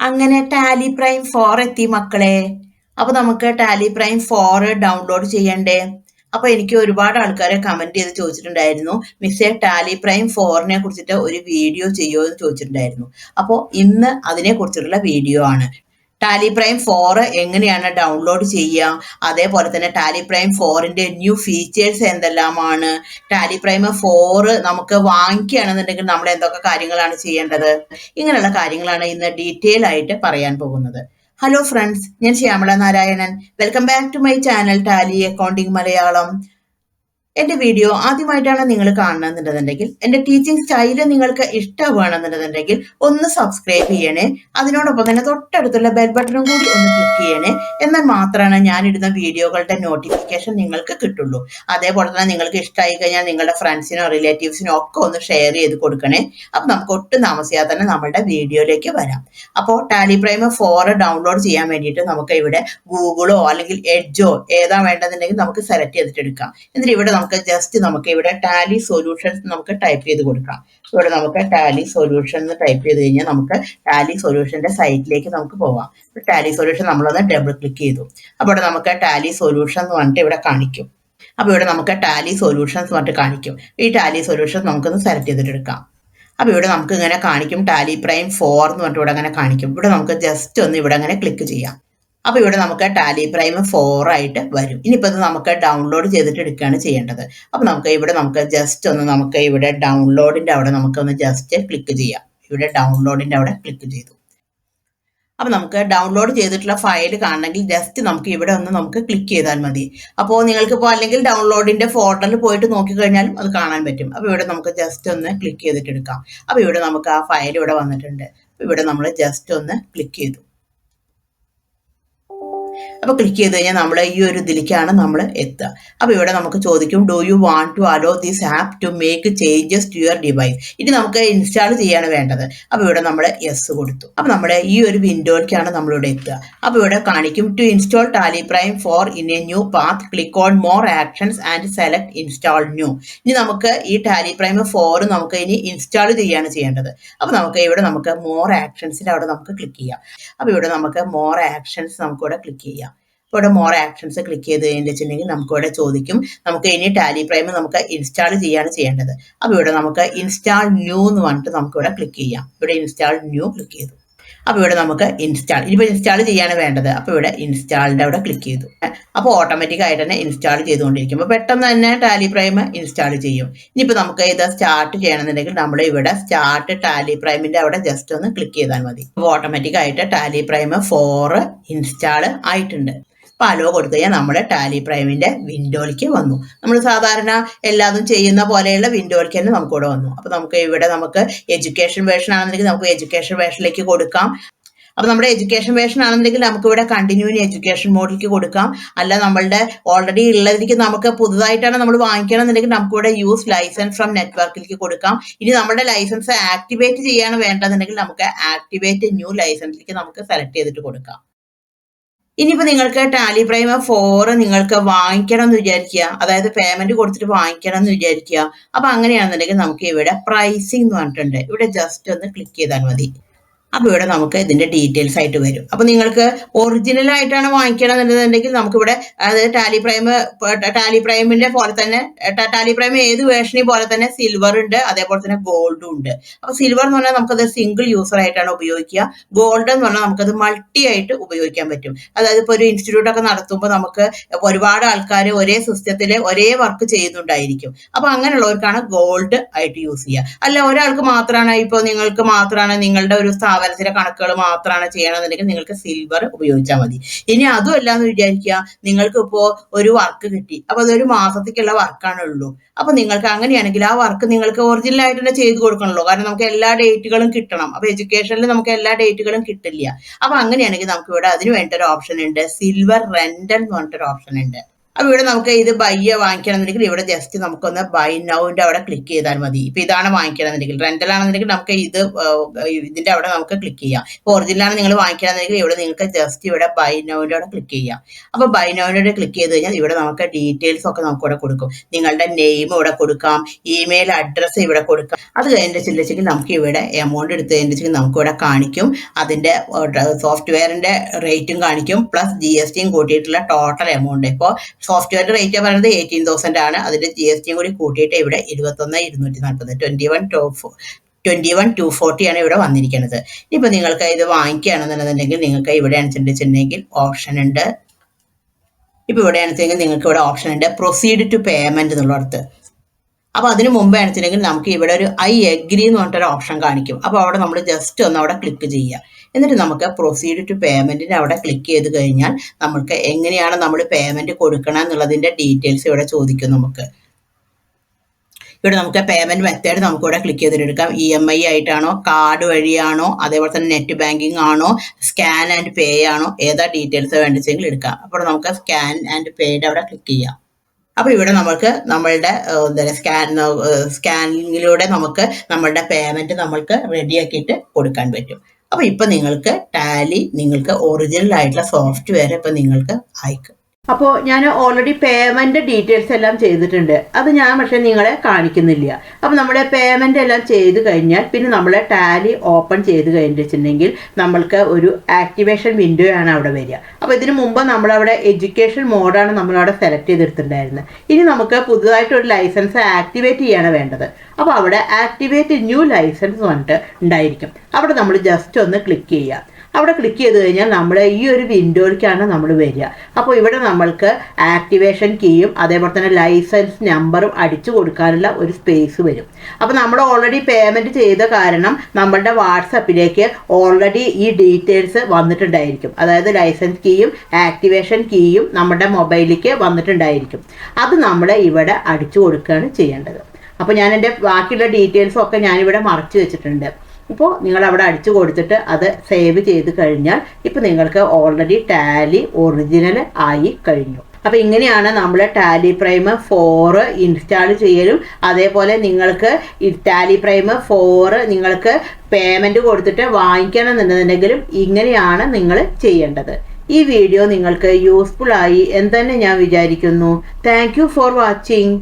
അങ്ങനെ Tally Prime 4 എത്തി മക്കളെ. അപ്പൊ നമുക്ക് ടാലി പ്രൈം 4 ഡൗൺലോഡ് ചെയ്യണ്ടേ? അപ്പൊ എനിക്ക് ഒരുപാട് ആൾക്കാരെ കമന്റ് ചെയ്ത് ചോദിച്ചിട്ടുണ്ടായിരുന്നു, മിസ്സേ ടാലി പ്രൈം 4നെ കുറിച്ചിട്ട് ഒരു വീഡിയോ ചെയ്യുമോ എന്ന് ചോദിച്ചിട്ടുണ്ടായിരുന്നു. അപ്പോൾ ഇന്ന് അതിനെ കുറിച്ചിട്ടുള്ള വീഡിയോ ആണ്. ടാലി പ്രൈം 4 എങ്ങനെയാണ് ഡൗൺലോഡ് ചെയ്യുക, അതേപോലെ തന്നെ ടാലി പ്രൈം 4ന്റെ ന്യൂ ഫീച്ചേഴ്സ് എന്തെല്ലാമാണ്, ടാലി പ്രൈം 4 നമുക്ക് വാങ്ങിക്കുകയാണെന്നുണ്ടെങ്കിൽ നമ്മൾ എന്തൊക്കെ കാര്യങ്ങളാണ് ചെയ്യേണ്ടത്, ഇങ്ങനെയുള്ള കാര്യങ്ങളാണ് ഇന്ന് ഡീറ്റെയിൽ ആയിട്ട് പറയാൻ പോകുന്നത്. ഹലോ ഫ്രണ്ട്സ്, ഞാൻ Shyamala Narayanan. Welcome back to my channel Tally accounting Malayalam. എന്റെ വീഡിയോ ആദ്യമായിട്ടാണ് നിങ്ങൾ കാണുന്നുണ്ടെന്നുണ്ടെങ്കിൽ, എന്റെ ടീച്ചിങ് സ്റ്റൈല് നിങ്ങൾക്ക് ഇഷ്ടമാണെന്നുണ്ടെന്നുണ്ടെങ്കിൽ ഒന്ന് സബ്സ്ക്രൈബ് ചെയ്യണേ. അതിനോടൊപ്പം തന്നെ തൊട്ടടുത്തുള്ള ബെൽ ബട്ടണും കൂടി ഒന്ന് ക്ലിക്ക് ചെയ്യണേ. എന്നാൽ മാത്രമാണ് ഞാനിടുന്ന വീഡിയോകളുടെ നോട്ടിഫിക്കേഷൻ നിങ്ങൾക്ക് കിട്ടുള്ളൂ. അതേപോലെ തന്നെ നിങ്ങൾക്ക് ഇഷ്ടമായി കഴിഞ്ഞാൽ നിങ്ങളുടെ ഫ്രണ്ട്സിനോ റിലേറ്റീവ്സിനോ ഒക്കെ ഒന്ന് ഷെയർ ചെയ്ത് കൊടുക്കണേ. അപ്പം നമുക്ക് ഒട്ടും താമസിയാതെ തന്നെ നമ്മുടെ വീഡിയോയിലേക്ക് വരാം. അപ്പോൾ ടാലി പ്രൈം 4 ഡൗൺലോഡ് ചെയ്യാൻ വേണ്ടിയിട്ട് നമുക്ക് ഇവിടെ ഗൂഗിളോ അല്ലെങ്കിൽ എഡ്ജോ ഏതാ വേണ്ടതെന്നുണ്ടെങ്കിൽ നമുക്ക് സെലക്ട് ചെയ്തിട്ട് എടുക്കാം. എന്നിട്ട് ഇവിടെ നമുക്ക് ഇവിടെ ടാലി സൊല്യൂഷൻസ് നമുക്ക് ടൈപ്പ് ചെയ്ത് കൊടുക്കാം. ഇവിടെ നമുക്ക് ടാലി സൊല്യൂഷൻ എന്ന് ടൈപ്പ് ചെയ്ത് കഴിഞ്ഞാൽ നമുക്ക് ടാലി സൊല്യൂഷന്റെ സൈറ്റിലേക്ക് നമുക്ക് പോവാം. ടാലി സൊല്യൂഷൻ നമ്മളൊന്ന് ഡബിൾ ക്ലിക്ക് ചെയ്തു. അപ്പോൾ ഇവിടെ നമുക്ക് ടാലി സൊല്യൂഷൻ എന്ന് പറഞ്ഞിട്ട് ഇവിടെ കാണിക്കും. അപ്പോൾ ഇവിടെ നമുക്ക് ടാലി സൊല്യൂഷൻസ് പറഞ്ഞിട്ട് കാണിക്കും. ഈ ടാലി സൊല്യൂഷൻ നമുക്കൊന്ന് സെലക്ട് ചെയ്തിട്ട് എടുക്കാം. അപ്പോൾ ഇവിടെ നമുക്ക് ഇങ്ങനെ കാണിക്കും ടാലി പ്രൈം 4 എന്ന് പറഞ്ഞിട്ട് ഇവിടെ അങ്ങനെ കാണിക്കും. ഇവിടെ നമുക്ക് ജസ്റ്റ് ഒന്ന് ഇവിടെ അങ്ങനെ ക്ലിക്ക് ചെയ്യാം. അപ്പോൾ ഇവിടെ നമുക്ക് ടാലി പ്രൈം 4 ആയിട്ട് വരും. ഇനിയിപ്പോൾ ഇത് നമുക്ക് ഡൗൺലോഡ് ചെയ്തിട്ട് എടുക്കുകയാണ് ചെയ്യേണ്ടത്. അപ്പോൾ നമുക്ക് ജസ്റ്റ് ഒന്ന് നമുക്ക് ഇവിടെ ഡൗൺലോഡിൻ്റെ അവിടെ നമുക്കൊന്ന് ജസ്റ്റ് ക്ലിക്ക് ചെയ്യാം. ഇവിടെ ഡൗൺലോഡിൻ്റെ അവിടെ ക്ലിക്ക് ചെയ്തു. അപ്പോൾ നമുക്ക് ഡൗൺലോഡ് ചെയ്തിട്ടുള്ള ഫയൽ കാണണമെങ്കിൽ ജസ്റ്റ് നമുക്ക് ഇവിടെ ഒന്ന് നമുക്ക് ക്ലിക്ക് ചെയ്താൽ മതി. അപ്പോൾ നിങ്ങൾക്കിപ്പോൾ അല്ലെങ്കിൽ ഡൗൺലോഡിൻ്റെ ഫോൾഡറിൽ പോയിട്ട് നോക്കിക്കഴിഞ്ഞാലും അത് കാണാൻ പറ്റും. അപ്പോൾ ഇവിടെ നമുക്ക് ജസ്റ്റ് ഒന്ന് ക്ലിക്ക് ചെയ്തിട്ട് എടുക്കാം. അപ്പോൾ ഇവിടെ നമുക്ക് ആ ഫയൽ ഇവിടെ വന്നിട്ടുണ്ട്. ഇവിടെ നമ്മൾ ജസ്റ്റ് ഒന്ന് ക്ലിക്ക് ചെയ്തു. അപ്പോൾ ക്ലിക്ക് ചെയ്ത് കഴിഞ്ഞാൽ നമ്മൾ ഈ ഒരു ഇതിലേക്കാണ് നമ്മൾ എത്തുക. അപ്പോൾ ഇവിടെ നമുക്ക് ചോദിക്കും, do you want to allow this app to make changes to your device. ഇനി നമുക്ക് ഇൻസ്റ്റാൾ ചെയ്യാണ് വേണ്ടത്. അപ്പോൾ ഇവിടെ നമ്മൾ യെസ് കൊടുത്തു. അപ്പോൾ നമ്മുടെ ഈ ഒരു വിൻഡോയിലേക്കാണ് നമ്മളിവിടെ എത്തുക. അപ്പോൾ ഇവിടെ കാണിക്കും, to install Tally Prime 4 in a new path click on more actions and select install new. ഇനി നമുക്ക് ഈ ടാലി പ്രൈം 4 നമുക്ക് ഇനി ഇൻസ്റ്റാൾ ചെയ്യാണ് ചെയ്യേണ്ടത്. അപ്പോൾ നമുക്ക് മോർ ആക്ഷൻസിൻ്റെ അവിടെ നമുക്ക് ക്ലിക്ക് ചെയ്യാം. അപ്പോൾ ഇവിടെ നമുക്ക് മോർ ആക്ഷൻസ് നമുക്കിവിടെ ക്ലിക്ക് ചെയ്യാം. ഇവിടെ മോർ ആക്ഷൻസ് ക്ലിക്ക് ചെയ്ത് കഴിഞ്ഞിട്ടുണ്ടെങ്കിൽ നമുക്കിവിടെ ചോദിക്കും, നമുക്ക് ഇനി ടാലി പ്രൈം നമുക്ക് ഇൻസ്റ്റാൾ ചെയ്യാണ് ചെയ്യേണ്ടത്. അപ്പോൾ ഇവിടെ നമുക്ക് ഇൻസ്റ്റാൾ ന്യൂ എന്ന് പറഞ്ഞിട്ട് നമുക്കിവിടെ ക്ലിക്ക് ചെയ്യാം. ഇവിടെ ഇൻസ്റ്റാൾ ന്യൂ ക്ലിക്ക് ചെയ്തു. അപ്പോൾ ഇവിടെ നമുക്ക് ഇനിയിപ്പോൾ ഇൻസ്റ്റാൾ ചെയ്യാണ് വേണ്ടത്. അപ്പോൾ ഇവിടെ ഇൻസ്റ്റാളിൻ്റെ അവിടെ ക്ലിക്ക് ചെയ്തു. അപ്പോൾ ഓട്ടോമാറ്റിക് ആയിട്ട് തന്നെ ഇൻസ്റ്റാൾ ചെയ്തുകൊണ്ടിരിക്കും. അപ്പോൾ പെട്ടെന്ന് തന്നെ ടാലി പ്രൈം ഇൻസ്റ്റാൾ ചെയ്യും. ഇനിയിപ്പോൾ നമുക്ക് ഇത് സ്റ്റാർട്ട് ചെയ്യണമെന്നുണ്ടെങ്കിൽ നമ്മൾ ഇവിടെ സ്റ്റാർട്ട് ടാലി പ്രൈമിൻ്റെ അവിടെ ജസ്റ്റ് ഒന്ന് ക്ലിക്ക് ചെയ്താൽ മതി. അപ്പോൾ ഓട്ടോമാറ്റിക് ആയിട്ട് ടാലി പ്രൈം 4 ഇൻസ്റ്റാൾ ആയിട്ടുണ്ട്. അപ്പോൾ അലോ കൊടുത്തു കഴിഞ്ഞാൽ നമ്മുടെ ടാലി പ്രൈമിൻ്റെ വിൻഡോയിലേക്ക് വന്നു. നമ്മൾ സാധാരണ എല്ലാതും ചെയ്യുന്ന പോലെയുള്ള വിൻഡോയിലേക്ക് തന്നെ നമുക്കിവിടെ വന്നു. അപ്പോൾ നമുക്ക് എഡ്യൂക്കേഷൻ വേർഷൻ ആണെന്നുണ്ടെങ്കിൽ നമുക്ക് എഡ്യൂക്കേഷൻ വേർഷനിലേക്ക് കൊടുക്കാം. അപ്പോൾ നമ്മുടെ എഡ്യൂക്കേഷൻ വേർഷൻ ആണെന്നുണ്ടെങ്കിൽ നമുക്കിവിടെ കണ്ടിന്യൂ ഇൻ എഡ്യൂക്കേഷൻ മോഡിലേക്ക് കൊടുക്കാം. അല്ല നമ്മളുടെ ഓൾറെഡി ഉള്ളതിലേക്ക് നമുക്ക് പുതുതായിട്ടാണ് നമ്മൾ വാങ്ങിക്കണമെന്നുണ്ടെങ്കിൽ നമുക്കിവിടെ യൂസ് ലൈസൻസ് ഫ്രം നെറ്റ്വർക്കിലേക്ക് കൊടുക്കാം. ഇനി നമ്മുടെ ലൈസൻസ് ആക്ടിവേറ്റ് ചെയ്യാണ് വേണ്ടതെന്നുണ്ടെങ്കിൽ നമുക്ക് ആക്ടിവേറ്റ് ന്യൂ ലൈസൻസിലേക്ക് നമുക്ക് സെലക്ട് ചെയ്തിട്ട് കൊടുക്കാം. ഇനിയിപ്പോൾ നിങ്ങൾക്ക് ടാലി പ്രൈം 4 നിങ്ങൾക്ക് വാങ്ങിക്കണം എന്ന് വിചാരിക്കുക, അതായത് പേയ്മെന്റ് കൊടുത്തിട്ട് വാങ്ങിക്കണം എന്ന് വിചാരിക്കുക. അപ്പോൾ അങ്ങനെയാണെന്നുണ്ടെങ്കിൽ നമുക്ക് ഇവിടെ പ്രൈസിംഗ് എന്ന് പറഞ്ഞിട്ടുണ്ട്. ഇവിടെ ജസ്റ്റ് ഒന്ന് ക്ലിക്ക് ചെയ്താൽ മതി. അപ്പോൾ ഇവിടെ നമുക്ക് ഇതിൻ്റെ ഡീറ്റെയിൽസ് ആയിട്ട് വരും. അപ്പോൾ നിങ്ങൾക്ക് ഒറിജിനലായിട്ടാണ് വാങ്ങിക്കണം എന്നുണ്ടെങ്കിൽ നമുക്കിവിടെ അതായത് ടാലി പ്രൈമിൻ്റെ പോലെ തന്നെ ടാലി പ്രൈം ഏത് വേർഷനെ പോലെ തന്നെ സിൽവർ ഉണ്ട്, അതേപോലെ തന്നെ ഗോൾഡും ഉണ്ട്. അപ്പോൾ സിൽവർ എന്ന് പറഞ്ഞാൽ നമുക്കത് സിംഗിൾ യൂസർ ആയിട്ടാണ് ഉപയോഗിക്കുക. ഗോൾഡ് എന്ന് പറഞ്ഞാൽ നമുക്കത് മൾട്ടി ആയിട്ട് ഉപയോഗിക്കാൻ പറ്റും. അതായത് ഇപ്പോൾ ഒരു ഇൻസ്റ്റിറ്റ്യൂട്ടൊക്കെ നടത്തുമ്പോൾ നമുക്ക് ഒരുപാട് ആൾക്കാർ ഒരേ സിസ്റ്റത്തിൽ ഒരേ വർക്ക് ചെയ്യുന്നുണ്ടായിരിക്കും. അപ്പോൾ അങ്ങനെയുള്ളവർക്കാണ് ഗോൾഡ് ആയിട്ട് യൂസ് ചെയ്യുക. അല്ല ഒരാൾക്ക് മാത്രമാണ്, ഇപ്പോൾ നിങ്ങൾക്ക് മാത്രമാണ് നിങ്ങളുടെ ഒരു സ്ഥാപനത്തിലെ കണക്കുകൾ മാത്രമാണ് ചെയ്യണമെന്നുണ്ടെങ്കിൽ നിങ്ങൾക്ക് സിൽവർ ഉപയോഗിച്ചാൽ മതി. ഇനി അതും അല്ല എന്ന് വിചാരിക്കുക, നിങ്ങൾക്ക് ഇപ്പോൾ ഒരു വർക്ക് കിട്ടി, അപ്പോൾ അതൊരു മാസത്തേക്കുള്ള വർക്കാണ് ഉള്ളൂ. അപ്പോൾ നിങ്ങൾക്ക് അങ്ങനെയാണെങ്കിൽ ആ വർക്ക് നിങ്ങൾക്ക് ഒറിജിനൽ ആയിട്ട് തന്നെ ചെയ്ത് കൊടുക്കണമല്ലോ. കാരണം നമുക്ക് എല്ലാ ഡേറ്റുകളും കിട്ടണം. അപ്പോൾ എഡ്യൂക്കേഷനിൽ നമുക്ക് എല്ലാ ഡേറ്റുകളും കിട്ടില്ല. അപ്പോൾ അങ്ങനെയാണെങ്കിൽ നമുക്ക് ഇവിടെ അതിന് വേണ്ടിയൊരു ഓപ്ഷൻ ഉണ്ട്, സിൽവർ റെന്റൽ എന്ന് പറഞ്ഞിട്ടൊരു ഓപ്ഷൻ ഉണ്ട്. അപ്പോൾ ഇവിടെ നമുക്ക് ഇത് ബൈ വാങ്ങിക്കണമെന്നുണ്ടെങ്കിൽ ഇവിടെ ജസ്റ്റ് നമുക്കൊന്ന് ബൈ നൗവിൻ്റെ അവിടെ ക്ലിക്ക് ചെയ്താൽ മതി. ഇപ്പോൾ ഇതാണ് വാങ്ങിക്കണമെന്നുണ്ടെങ്കിൽ, റെൻ്റൽ ആണെന്നുണ്ടെങ്കിൽ നമുക്ക് ഇതിൻ്റെ അവിടെ നമുക്ക് ക്ലിക്ക് ചെയ്യാം. ഇപ്പോൾ ഒറിജിനലാണ് നിങ്ങൾ വാങ്ങിക്കണമെന്നുണ്ടെങ്കിൽ ഇവിടെ നിങ്ങൾക്ക് ജസ്റ്റ് ഇവിടെ ബൈ നൗവിൻ്റെ അവിടെ ക്ലിക്ക് ചെയ്യാം. അപ്പോൾ ബൈ നൗവിൻ്റെ അവിടെ ക്ലിക്ക് ചെയ്ത് കഴിഞ്ഞാൽ ഇവിടെ നമുക്ക് ഡീറ്റെയിൽസ് ഒക്കെ നമുക്ക് ഇവിടെ കൊടുക്കും. നിങ്ങളുടെ നെയിം ഇവിടെ കൊടുക്കാം, ഇമെയിൽ അഡ്രസ്സ് ഇവിടെ കൊടുക്കാം. അത് കഴിഞ്ഞിട്ടുണ്ടെങ്കിൽ നമുക്ക് ഇവിടെ എമൗണ്ട് എടുത്ത് കഴിഞ്ഞിട്ടുണ്ടെങ്കിൽ നമുക്ക് ഇവിടെ കാണിക്കും. അതിൻ്റെ സോഫ്റ്റ്വെയറിൻ്റെ റേറ്റും കാണിക്കും, പ്ലസ് GST കൂട്ടിയിട്ടുള്ള ടോട്ടൽ എമൗണ്ട്. ഇപ്പോൾ സോഫ്റ്റ്വെയറിന്റെ റേറ്റ് പറയുന്നത് 18,000 ആണ്. അതിന്റെ GST കൂടി കൂട്ടിയിട്ട് ഇവിടെ 21,240 21,240 ആണ് ഇവിടെ വന്നിരിക്കുന്നത്. ഇപ്പൊ നിങ്ങൾക്ക് ഇത് വാങ്ങിക്കുകയാണെന്നുണ്ടെങ്കിൽ നിങ്ങൾക്ക് ഇവിടെ അനുസരിച്ചിട്ടുണ്ടെങ്കിൽ ഓപ്ഷൻ ഉണ്ട്. ഇപ്പൊ ഇവിടെ അനുസരിച്ച് നിങ്ങൾക്ക് ഇവിടെ ഓപ്ഷൻ ഉണ്ട് പ്രൊസീഡ് ടു പേയ്മെന്റ് എന്നുള്ളടത്ത്. അപ്പോൾ അതിന് മുമ്പേ ആണെന്നുണ്ടെങ്കിൽ നമുക്ക് ഇവിടെ ഒരു ഐ എഗ്രി എന്ന് പറഞ്ഞിട്ടൊരു ഓപ്ഷൻ കാണിക്കും. അപ്പോൾ അവിടെ നമ്മൾ ജസ്റ്റ് ഒന്ന് അവിടെ ക്ലിക്ക് ചെയ്യുക. എന്നിട്ട് നമുക്ക് പ്രൊസീഡ് ടു പേയ്മെൻറ്റിന് അവിടെ ക്ലിക്ക് ചെയ്ത് കഴിഞ്ഞാൽ നമുക്ക് എങ്ങനെയാണ് നമ്മൾ പേയ്മെൻറ്റ് കൊടുക്കണം എന്നുള്ളതിൻ്റെ ഡീറ്റെയിൽസ് ഇവിടെ ചോദിക്കും. നമുക്ക് ഇവിടെ നമുക്ക് പേയ്മെൻറ്റ് മെത്തേഡ് നമുക്കിവിടെ ക്ലിക്ക് ചെയ്തിട്ടെടുക്കാം. EMI ആയിട്ടാണോ, കാർഡ് വഴിയാണോ, അതേപോലെ തന്നെ നെറ്റ് ബാങ്കിങ് ആണോ, സ്കാൻ ആൻഡ് പേ ആണോ, ഏതാ ഡീറ്റെയിൽസ് വേണ്ടിച്ചെങ്കിൽ എടുക്കാം. അപ്പോൾ നമുക്ക് സ്കാൻ ആൻഡ് പേയുടെ അവിടെ ക്ലിക്ക് ചെയ്യാം. അപ്പോൾ ഇവിടെ നമുക്ക് നമ്മളുടെ സ്കാനിങ്ങിലൂടെ നമുക്ക് നമ്മളുടെ പേയ്മെൻറ്റ് നമ്മൾക്ക് റെഡിയാക്കിയിട്ട് കൊടുക്കാൻ പറ്റും. അപ്പോൾ ഇപ്പം നിങ്ങൾക്ക് ടാലി നിങ്ങൾക്ക് ഒറിജിനൽ ആയിട്ടുള്ള സോഫ്റ്റ്വെയർ ഇപ്പം നിങ്ങൾക്ക് അയക്കും. അപ്പോൾ ഞാൻ ഓൾറെഡി പേയ്മെൻറ്റ് ഡീറ്റെയിൽസ് എല്ലാം ചെയ്തിട്ടുണ്ട്. അത് ഞാൻ പക്ഷേ നിങ്ങളെ കാണിക്കുന്നില്ല. അപ്പോൾ നമ്മുടെ പേയ്മെൻറ്റ് എല്ലാം ചെയ്ത് കഴിഞ്ഞാൽ പിന്നെ നമ്മൾ ടാലി ഓപ്പൺ ചെയ്ത് കഴിഞ്ഞിട്ടുണ്ടെങ്കിൽ നമ്മൾക്ക് ഒരു ആക്ടിവേഷൻ വിൻഡോ ആണ് അവിടെ വരിക. അപ്പോൾ ഇതിന് മുമ്പ് നമ്മളവിടെ എഡ്യൂക്കേഷൻ മോഡാണ് നമ്മളവിടെ സെലക്ട് ചെയ്തെടുത്തിട്ടുണ്ടായിരുന്നത്. ഇനി നമുക്ക് പുതുതായിട്ടൊരു ലൈസൻസ് ആക്ടിവേറ്റ് ചെയ്യാണ് വേണ്ടത്. അപ്പോൾ അവിടെ ആക്ടിവേറ്റ് ന്യൂ ലൈസൻസ് പറഞ്ഞിട്ട് ഉണ്ടായിരിക്കും. അവിടെ നമ്മൾ ജസ്റ്റ് ഒന്ന് ക്ലിക്ക് ചെയ്യുക. അവിടെ ക്ലിക്ക് ചെയ്ത് കഴിഞ്ഞാൽ നമ്മൾ ഈ ഒരു വിൻഡോയിലേക്കാണ് നമ്മൾ വരിക. അപ്പോൾ ഇവിടെ നമ്മൾക്ക് ആക്ടിവേഷൻ കീയും അതേപോലെ തന്നെ ലൈസൻസ് നമ്പറും അടിച്ചു കൊടുക്കാനുള്ള ഒരു സ്പേസ് വരും. അപ്പോൾ നമ്മൾ ഓൾറെഡി പേയ്മെൻറ്റ് ചെയ്ത കാരണം നമ്മളുടെ വാട്സപ്പിലേക്ക് ഓൾറെഡി ഈ ഡീറ്റെയിൽസ് വന്നിട്ടുണ്ടായിരിക്കും. അതായത് ലൈസൻസ് കീയും ആക്ടിവേഷൻ കീയും നമ്മുടെ മൊബൈലിലേക്ക് വന്നിട്ടുണ്ടായിരിക്കും. അത് നമ്മൾ ഇവിടെ അടിച്ചു കൊടുക്കുകയാണ് ചെയ്യേണ്ടത്. അപ്പോൾ ഞാൻ എൻ്റെ ബാക്കിയുള്ള ഡീറ്റെയിൽസും ഒക്കെ ഞാനിവിടെ മറച്ചു വെച്ചിട്ടുണ്ട്. ഇപ്പോൾ നിങ്ങൾ അവിടെ അടിച്ചു കൊടുത്തിട്ട് അത് സേവ് ചെയ്ത് കഴിഞ്ഞാൽ ഇപ്പോൾ നിങ്ങൾക്ക് ഓൾറെഡി ടാലി ഒറിജിനൽ ആയി കഴിഞ്ഞു. അപ്പോൾ ഇങ്ങനെയാണ് നമ്മൾ ടാലി പ്രൈം 4 ഇൻസ്റ്റാൾ ചെയ്യലും അതേപോലെ നിങ്ങൾക്ക് ഈ ടാലി പ്രൈം 4 നിങ്ങൾക്ക് പേയ്മെൻറ്റ് കൊടുത്തിട്ട് വാങ്ങിക്കണം എന്നുണ്ടെങ്കിലും ഇങ്ങനെയാണ് നിങ്ങൾ ചെയ്യേണ്ടത്. ഈ വീഡിയോ നിങ്ങൾക്ക് യൂസ്ഫുൾ ആയി എന്ന് തന്നെ ഞാൻ വിചാരിക്കുന്നു. Thank you for watching.